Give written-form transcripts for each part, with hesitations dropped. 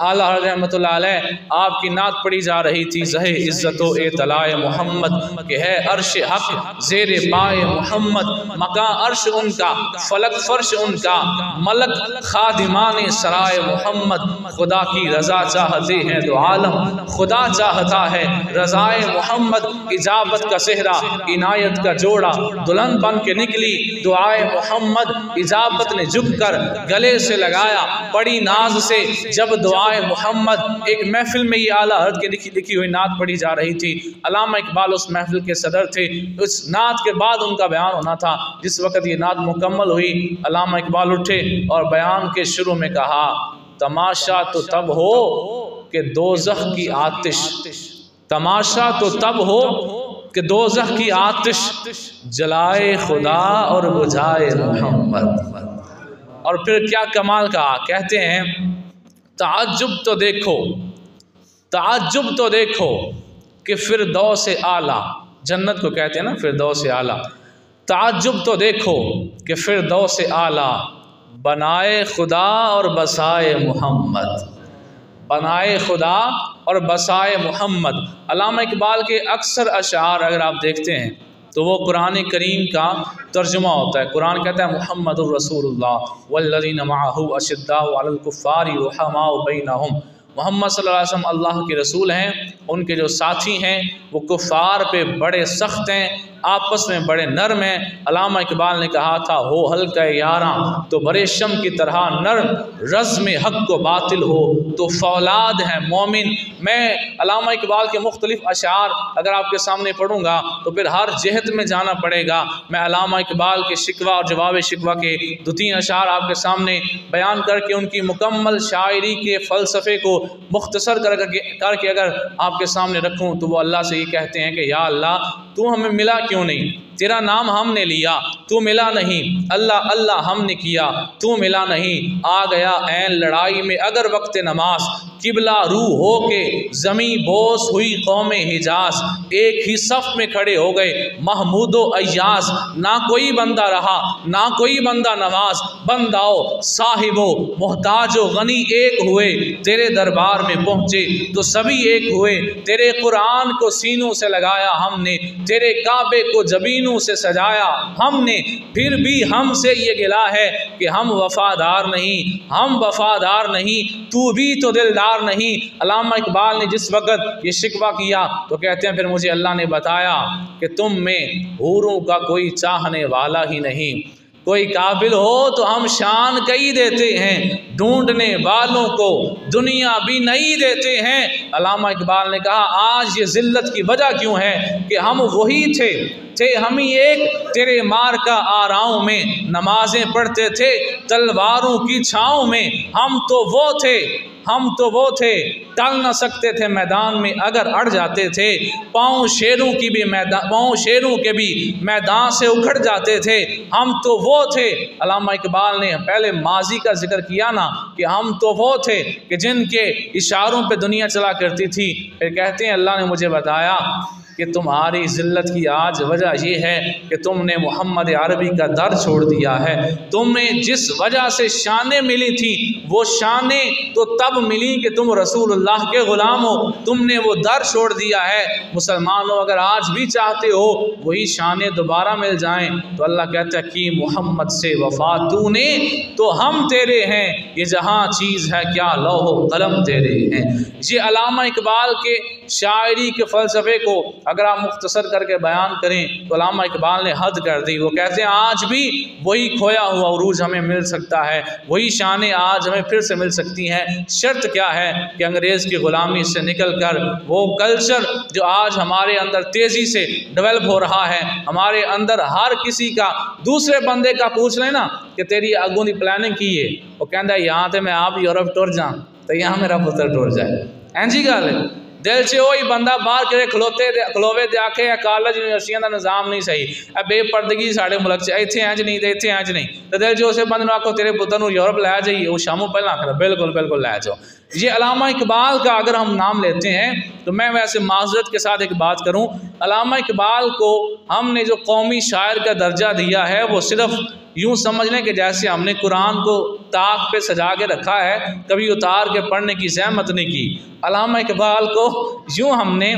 आला हज़रत रहमतुल्लाह अलैह आपकी नात पढ़ी जा रही थी, ज़हे इज़्ज़तो ए तलाए मोहम्मद के है अर्श हक ज़ेरे पाए मोहम्मद, मका अर्श उनका फलक फर्श उनका, मलक खादिमान सराय मोहम्मद, खुदा की रज़ा चाहते हैं तो आलम खुदा चाहता है रज़ाए मोहम्मद, इजाबत का सेहरा इनायत का जोड़ा, दुल्हन बन के निकली दुआए मोहम्मद, इजाबत ने झुक कर गले से लगाया पड़ी नाज से जब दुआए मोहम्मद। एक महफिल में ये आला हज़रत की लिखी हुई नात पढ़ी जा रही थी। अल्लामा इकबाल उस महफिल के सदर थे। उस नात के बाद उनका बयान होना था। जिस वक़्त ये नात मुकम्मल हुई, अल्लामा इकबाल उठे और बयान के शुरू में कहा, तमाशा तो तब हो कि दोज़ख की आतिश, तमाशा तो तब हो कि दोज़ख की आतिश जलाए खुदा और बुझाए मोहम्मद। और फिर क्या कमाल कहा, कहते हैं ताज्जुब तो देखो, ताज्जुब तो देखो कि फिरदौस आला, जन्नत को कहते हैं ना फिरदौस आला, ताज्जुब तो देखो कि फिरदौस आला बनाए खुदा और बसाए मोहम्मद, बनाए खुदा और बसाए मोहम्मद। अल्लामा इकबाल के अक्सर अशार अगर आप देखते हैं तो वो कुरान करीम का तर्जुमा होता है। कुरान कहता है मुहम्मदुर रसूलुल्लाह वल्लज़ीना मअहू अशिद्दाउ अलल कुफ़्फ़ारि रुहमाउ बैनहुम, मोहम्मद सल्लल्लाहु अलैहि वसल्लम अल्लाह के रसूल हैं, उनके जो साथी हैं वो कुफ़ार पे बड़े सख्त हैं, आपस में बड़े नरम हैं। अल्लामा इकबाल ने कहा था, हो हल्का यारा तो बरेशम की तरह नरम, रज़्म हक़ को बातिल हो तो फौलाद है मोमिन। मैं अल्लामा इकबाल के मुख्तलिफ अशार अगर आपके सामने पढ़ूँगा तो फिर हर जहत में जाना पड़ेगा। मैं अल्लामा इकबाल के शिकवा और जवाब शिकवा के 2-3 अशार आपके सामने बयान करके उनकी मुकम्मल शायरी के फ़लसफ़े को मुख्तसर करके अगर आपके सामने रखूँ तो वो अल्लाह से ये कहते हैं कि या अल्लाह तू हमें मिला क्यों नहीं, तेरा नाम हमने लिया तू मिला नहीं, अल्लाह अल्लाह हमने किया तू मिला नहीं, आ गया ऐन लड़ाई में अगर वक्त नमाज, किबला रू हो के ज़मी बोस हुई कौम हिजाज, एक ही सफ़ में खड़े हो गए महमूदो अय्याज, ना कोई बंदा रहा ना कोई बंदा नवाज, बंदाओ साहिबो मोहताजो गनी एक हुए, तेरे दरबार में पहुँचे तो सभी एक हुए, तेरे कुरान को सीनों से लगाया हमने, तेरे काबे को जबीनों से सजाया हमने, फिर भी हमसे ये गिला है कि हम वफादार नहीं, हम वफादार नहीं, तू भी तो दिलदार नहीं। अल्लामा इकबाल ने जिस वक़्त ये शिकवा किया तो कहते हैं फिर मुझे अल्लाह ने बताया कि तुम में हूरों का कोई चाहने वाला ही नहीं, कोई काबिल हो तो हम शान कई देते हैं, ढूंढने वालों को दुनिया भी नहीं देते हैं। अल्लामा इकबाल ने कहा आज ये ज़िल्लत की वजह क्यों है कि हम वही थे हम ही एक तेरे मार का आराओं में, नमाजें पढ़ते थे तलवारों की छाँव में, हम तो वो थे टल न सकते थे मैदान में अगर अड़ जाते थे, पाँव शेरों के भी मैदान से उखड़ जाते थे, हम तो वो थे। अल्लामा इकबाल ने पहले माजी का जिक्र किया ना कि हम तो वो थे कि जिनके इशारों पे दुनिया चला करती थी। फिर कहते हैं अल्लाह ने मुझे बताया कि तुम्हारी ज़िल्लत की आज वजह यह है कि तुमने मोहम्मद अरबी का दर छोड़ दिया है। तुम्हें जिस वजह से शानें मिली थी वो शानें तो तब मिली कि तुम रसूलुल्लाह के ग़ुलाम हो, तुमने वो दर छोड़ दिया है। मुसलमानों अगर आज भी चाहते हो वही शानें दोबारा मिल जाएं तो अल्लाह कहता है कि मोहम्मद से वफा तूने तो हम तेरे हैं, ये जहाँ चीज़ है क्या लौहो कलम तेरे हैं। ये अल्लामा इकबाल के शायरी के फ़लसफ़े को अगर आप मुख्तसर करके बयान करें तो अल्लामा इकबाल ने हद कर दी। वो कहते हैं आज भी वही खोया हुआ उरूज हमें मिल सकता है, वही शानें आज हमें फिर से मिल सकती हैं। शर्त क्या है कि अंग्रेज़ की ग़ुलामी से निकल कर वो कल्चर जो आज हमारे अंदर तेज़ी से डेवलप हो रहा है, हमारे अंदर हर किसी का दूसरे बंदे का पूछ लेना कि तेरी अगों की प्लानिंग की है, वो कहता है यहाँ तो मैं आप यूरोप टुर जा तो यहाँ मेरा पुत्र टुर जाए। इंजी गल दिल से वही बंदा बाहर करे खलोवे दे आखे कॉलेज यूनिवर्सिटियों का निज़ाम नहीं सही, बेपर्दगी साढ़े मुल्क से इतने इंज नहीं तो इतने इंज नहीं, तो दिल से उस बंद में आखो तेरे पुत्र को यूरोप लै जाइए, वो शामों पहला आखिर बिल्कुल बिल्कुल लै जाओ। ये अल्लामा इकबाल का अगर हम नाम लेते हैं तो मैं वैसे माज़रत के साथ एक बात करूं, अल्लामा इकबाल को हमने जो कौमी शायर का दर्जा दिया है वो सिर्फ यूँ समझ लें कि जैसे हमने कुरान को ताक पे सजा के रखा है, कभी उतार के पढ़ने की ज़हमत नहीं की। अल्लामा इकबाल को यूँ हमने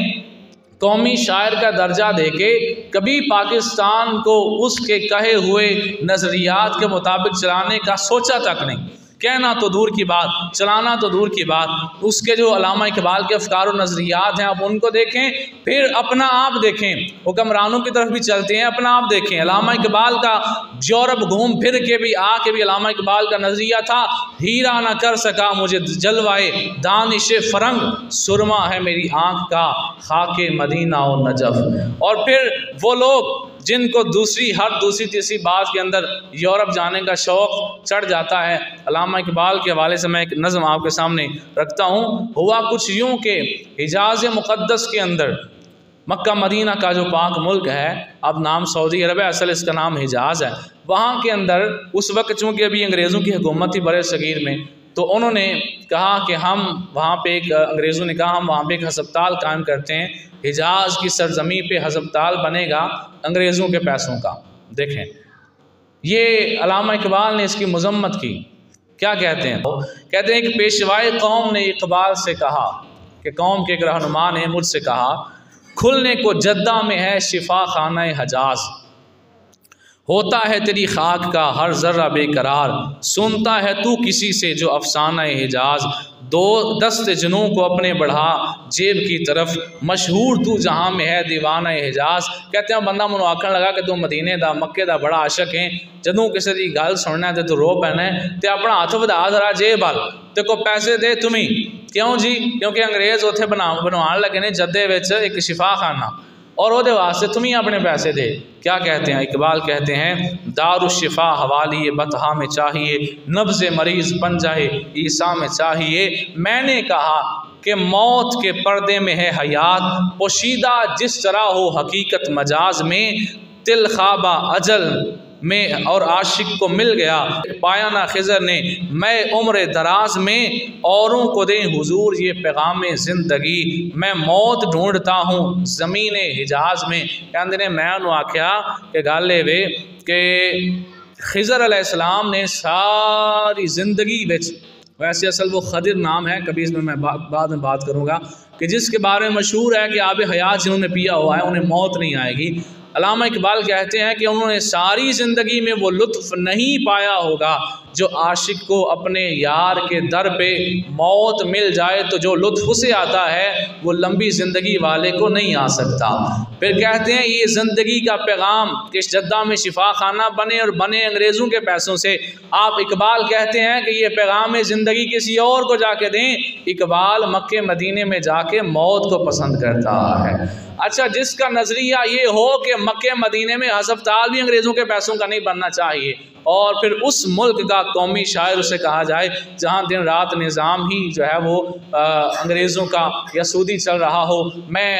कौमी शायर का दर्जा देके कभी पाकिस्तान को उसके कहे हुए नज़रियात के मुताबिक चलाने का सोचा तक नहीं। कहना तो दूर की बात, चलाना तो दूर की बात। उसके जो अल्लामा इकबाल के अफकार और नज़रियात हैं, आप उनको देखें, फिर अपना आप देखें। हुक्मरानों की तरफ भी चलते हैं, अपना आप देखें। अल्लामा इकबाल का यूरोप घूम फिर के भी आके भी अल्लामा इकबाल का नज़रिया था, हीरा न कर सका मुझे जलवाए दानिश फरंग, सुरमा है मेरी आँख का खाके मदीना और नजफ़। और फिर वो लोग जिनको हर दूसरी तीसरी बात के अंदर यूरोप जाने का शौक़ चढ़ जाता है, अल्लामा इकबाल के हवाले से मैं एक नज़म आपके सामने रखता हूँ। हुआ कुछ यूँ कि हिजाज़ मुक़द्दस के अंदर, मक्का मदीना का जो पाक मुल्क है, अब नाम सऊदी अरब है, असल इसका नाम हिजाज़ है। वहाँ के अंदर उस वक्त चूँकि अभी अंग्रेज़ों की हुकूमत थी बड़े सगीर में, तो उन्होंने कहा कि हम वहाँ पे अंग्रेज़ों ने कहा हम वहाँ पे एक हस्पताल कायम करते हैं, हिजाज़ की सरजमी पे हस्पताल बनेगा अंग्रेज़ों के पैसों का। देखें, ये अल्लामा इकबाल ने इसकी मज़म्मत की। क्या कहते हैं? कहते हैं कि पेशवाए कौम ने इकबाल से कहा, कि कौम के एक रहनुमा ने मुझसे कहा, खुलने को जद्दा में है शिफा खाना हजाज, होता है तेरी खाक का हर ज़र्रा बेकरार, सुनता है तू किसी से जो अफसाना हिजाज, दो दस्त जनों को अपने बढ़ा जेब की तरफ, मशहूर तू जहाँ में है दीवाना हिजाज। कहते हैं बंदा मनु आखन लगा कि तू मदीने दा मक्के दा बड़ा आशक है, जदों किसी की गल सुनना है तो रो पैना है तो अपना हथ वधा जरा जेब वाल ते को पैसे दे तुम्हें। क्यों जी? क्योंकि अंग्रेज़ उत्थे बनवान लगे ने जद्दे विच एक शिफा खाना, और वो वास्ते तुम्हें अपने पैसे दे। क्या कहते हैं? इकबाल कहते हैं दारुशिफा हवाली बतहा में चाहिए, नब्ज़ मरीज़ बन जाए ईसा में चाहिए। मैंने कहा कि मौत के पर्दे में है हयात, पोशीदा जिस तरह हो हकीकत मजाज में, तिल ख्वाबा अजल में और आशिक को मिल गया पाया ना खिज़र ने, मैं उम्र दराज में औरों को दें हुजूर ये पैगाम ज़िंदगी, मैं मौत ढूंढता हूँ ज़मीन हिजाज में। कहते ने मैं उन्होंने आख्या कि गल वे कि खिज़र अलैहिस्सलाम ने सारी ज़िंदगी विच, वैसे असल वो खदिर नाम है, कभी इसमें मैं बाद में बात करूँगा, कि जिसके बारे में मशहूर है कि आब हयात जिन्होंने पिया हुआ है उन्हें मौत नहीं आएगी। अल्लामा इकबाल कहते हैं कि उन्होंने सारी ज़िंदगी में वो लुत्फ़ नहीं पाया होगा जो आशिक को अपने यार के दर पे मौत मिल जाए तो जो लुत्फ़ उसे आता है वो लंबी ज़िंदगी वाले को नहीं आ सकता। फिर कहते हैं ये ज़िंदगी का पैगाम कि जद्दा में शिफा खाना बने और बने अंग्रेज़ों के पैसों से। आप इकबाल कहते हैं कि ये पैगाम ज़िंदगी किसी और को जाके दें। इकबाल मक्के मदीने में जाके मौत को पसंद करता है। अच्छा, जिसका नज़रिया ये हो कि मक्के मदीने में हस्पताल भी अंग्रेज़ों के पैसों का नहीं बनना चाहिए और फिर उस मुल्क का कौमी शायर उसे कहा जाए जहाँ दिन रात निज़ाम ही जो है वो अंग्रेज़ों का या सूदी चल रहा हो। मैं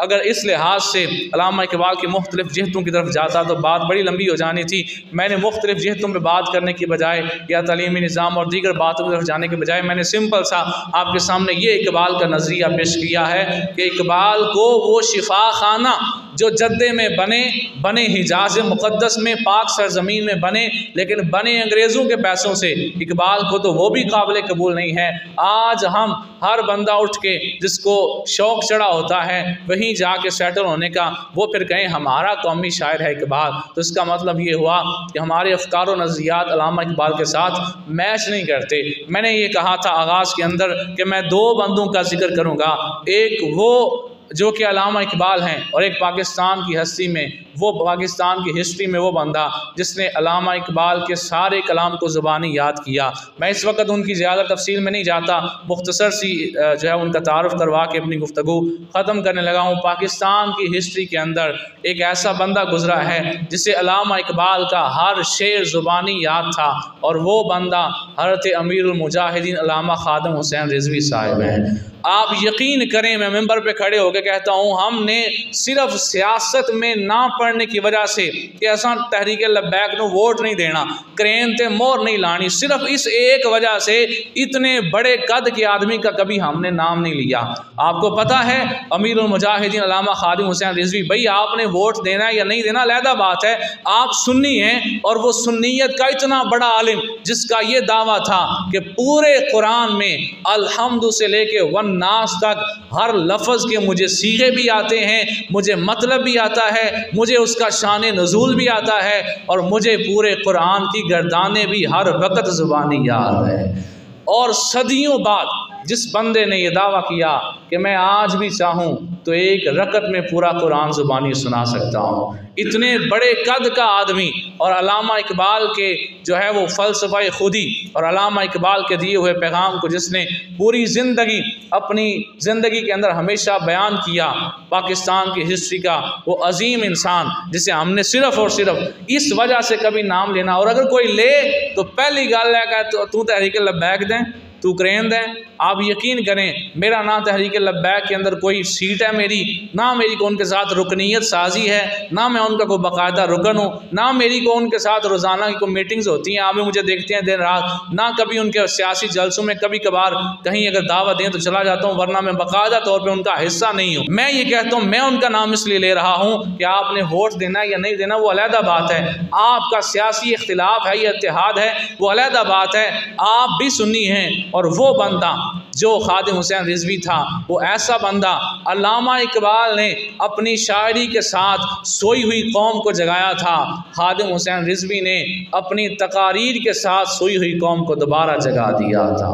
अगर इस लिहाज से अल्लामा इकबाल की मुख्तलिफ़ जिहतों की तरफ जाता तो बात बड़ी लंबी हो जानी थी। मैंने मुख्तलिफ़ जिहतों पर बात करने की बजाय या तालीमी निज़ाम और दीगर बातों की तरफ जाने के बजाय मैंने सिंपल सा आपके सामने ये इकबाल का नज़रिया पेश किया है कि इकबाल को वो शिफा खाना जो जद्दे में बने हिजाज़ मुक़द्दस में पाक सरज़मीन में बने, लेकिन बने अंग्रेज़ों के पैसों से, इकबाल को तो वो भी काबिल कबूल नहीं है। आज हम हर बंदा उठ के जिसको शौक़ चढ़ा होता है वहीं जाके सेटल होने का, वो फिर कहें हमारा कौमी शायर है इकबाल, तो इसका मतलब ये हुआ कि हमारे अफ़कार व नज़रियात अल्लामा इकबाल के साथ मैच नहीं करते। मैंने ये कहा था आगाज़ के अंदर कि मैं दो बंदों का जिक्र करूँगा, एक वो जो कि अल्लामा इकबाल हैं और एक पाकिस्तान की हस्ती में, वो पाकिस्तान की हिस्ट्री में वो बंदा जिसने अल्लामा इकबाल के सारे कलाम को ज़ुबानी याद किया। मैं इस वक्त उनकी ज़्यादा तफसील में नहीं जाता, मुख्तसर सी जो है उनका तारुफ़ करवा के अपनी गुफ्तगू ख़त्म करने लगा हूँ। पाकिस्तान की हिस्ट्री के अंदर एक ऐसा बंदा गुज़रा है जिसे अल्लामा इकबाल का हर शेर ज़ुबानी याद था और वो बंदा हज़रत अमीरुल मुजाहिदीन अल्लामा ख़ादम हुसैन रिज़वी साहिब हैं। आप यकीन करें, मैं मिंबर पे खड़े होकर कहता हूँ, हमने सिर्फ सियासत में ना पढ़ने की वजह से कि असा तहरीक लब्बैक नूं वोट नहीं देना, क्रेन ते मोहर नहीं लानी, सिर्फ इस एक वजह से इतने बड़े कद के आदमी का कभी हमने नाम नहीं लिया। आपको पता है अमीरुल मुजाहिदीन अल्लामा खादिम हुसैन रिजवी, भाई आपने वोट देना है या नहीं देना अलहदा बात है, आप सुन्नी हैं और वो सुन्नियत का इतना बड़ा आलिम जिसका ये दावा था कि पूरे कुरान में अल्हम्दु से लेके वन्नास तक हर लफ्ज़ के मुझे सीगे भी आते हैं, मुझे मतलब भी आता है, मुझे उसका शान नज़ूल भी आता है और मुझे पूरे कुरान की गर्दानें भी हर वक्त ज़ुबानी याद है। और सदियों बाद जिस बंदे ने यह दावा किया कि मैं आज भी चाहूँ तो एक रकत में पूरा कुरान ज़ुबानी सुना सकता हूँ, इतने बड़े कद का आदमी, और अल्लामा इकबाल के जो है वो फ़लसफ़ा खुदी और अल्लामा इकबाल के दिए हुए पैगाम को जिसने पूरी ज़िंदगी अपनी ज़िंदगी के अंदर हमेशा बयान किया, पाकिस्तान की हिस्ट्री का वो अजीम इंसान जिसे हमने सिर्फ़ और सिर्फ इस वजह से कभी नाम लेना, और अगर कोई ले तो पहली गल है कि तू तहरीक लब्बैक दें, तू क्रेन दें। आप यकीन करें मेरा ना तहरीक लब्बैक के अंदर कोई सीट है मेरी, ना मेरी को उनके साथ रुकनीयत साजी है, ना मैं उनका कोई बाकायदा रुकन हूँ, ना मेरी को उनके साथ रोज़ाना की कोई मीटिंग्स होती हैं, आप भी मुझे देखते हैं दिन रात, ना कभी उनके सियासी जलसों में कभी कभार कहीं अगर दावत दें तो चला जाता हूँ, वरना मैं बाकायदा तौर पर उनका हिस्सा नहीं हूँ। मैं ये कहता हूँ मैं उनका नाम इसलिए ले रहा हूँ कि आपने वोट देना या नहीं देना वो अलहदा बात है, आपका सियासी इख्तिलाफ है या इत्तेहाद है वो अलहदा बात है, आप भी सुन्नी हैं। और वो बंदा जो खादिम हुसैन रिजवी था वो ऐसा बंदा, अल्लामा इकबाल ने अपनी शायरी के साथ सोई हुई कौम को जगाया था, खादिम हुसैन रिजवी ने अपनी तकारीर के साथ सोई हुई कौम को दोबारा जगा दिया था।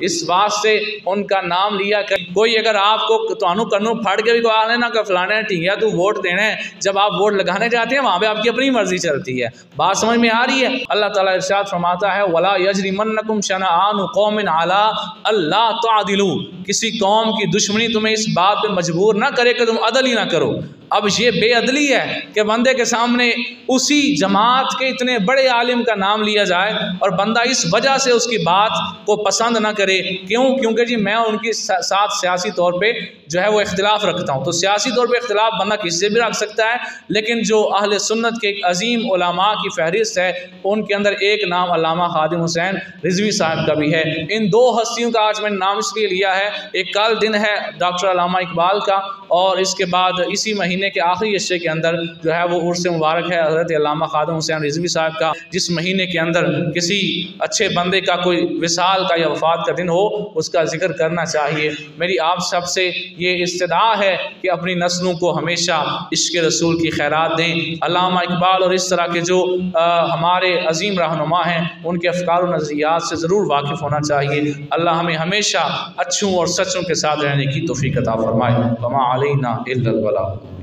इस वास्ते उनका नाम लिया कर, कोई अगर आपको तो कन्नू फड़ के भी को आने ना कर फलाने ठीक है तू वोट देना है, जब आप वोट लगाने जाते हैं वहाँ पे आपकी अपनी मर्जी चलती है। बात समझ में आ रही है? अल्लाह ताला इरशाद फरमाता है वला यजरिमन्नकुम शनआनु कौमिन अला अल्ला तादिलू, किसी कौम की दुश्मनी तुम्हें इस बात पे मजबूर ना करे कि तुम अदल ही ना करो। अब ये बेअदली है कि बंदे के सामने उसी जमात के इतने बड़े आलिम का नाम लिया जाए और बंदा इस वजह से उसकी बात को पसंद ना करे। क्यों? क्योंकि जी मैं उनके साथ सियासी तौर पे जो है वो इख्तिलाफ रखता हूँ। तो सियासी तौर पे इख्तिलाफ बंदा किसी से भी रख सकता है, लेकिन जो अहले सुन्नत के एक अजीम उलमा की फहरिस्त है उनके अंदर एक नाम अल्लामा खादिम हुसैन रिजवी साहब का भी है। इन दो हस्तियों का आज मैंने नाम इसलिए लिया है, एक कल दिन है डॉक्टर अल्लामा इकबाल का और इसके बाद इसी महीने के आखिरी हिस्से के अंदर जो है वो उर्स मुबारक है हज़रत अल्लामा खादिम हुसैन रिजवी साहब का। जिस महीने के अंदर किसी अच्छे बंदे का कोई विसाल का या वफ़ात का दिन हो उसका जिक्र करना चाहिए। मेरी आप सब से ये इस्तदा है कि अपनी नस्लों को हमेशा इश्क़ रसूल की खैरात दें। अल्लामा इकबाल और इस तरह के जो हमारे अजीम रहनुमा हैं उनके अफ़कार और नज़रियात से ज़रूर वाकिफ़ होना चाहिए। अल्लाह हमें हमेशा अच्छों और सच्चों के साथ रहने की तौफ़ीक़ अता फ़रमाए। वमा अलैना इल्लल बलाग।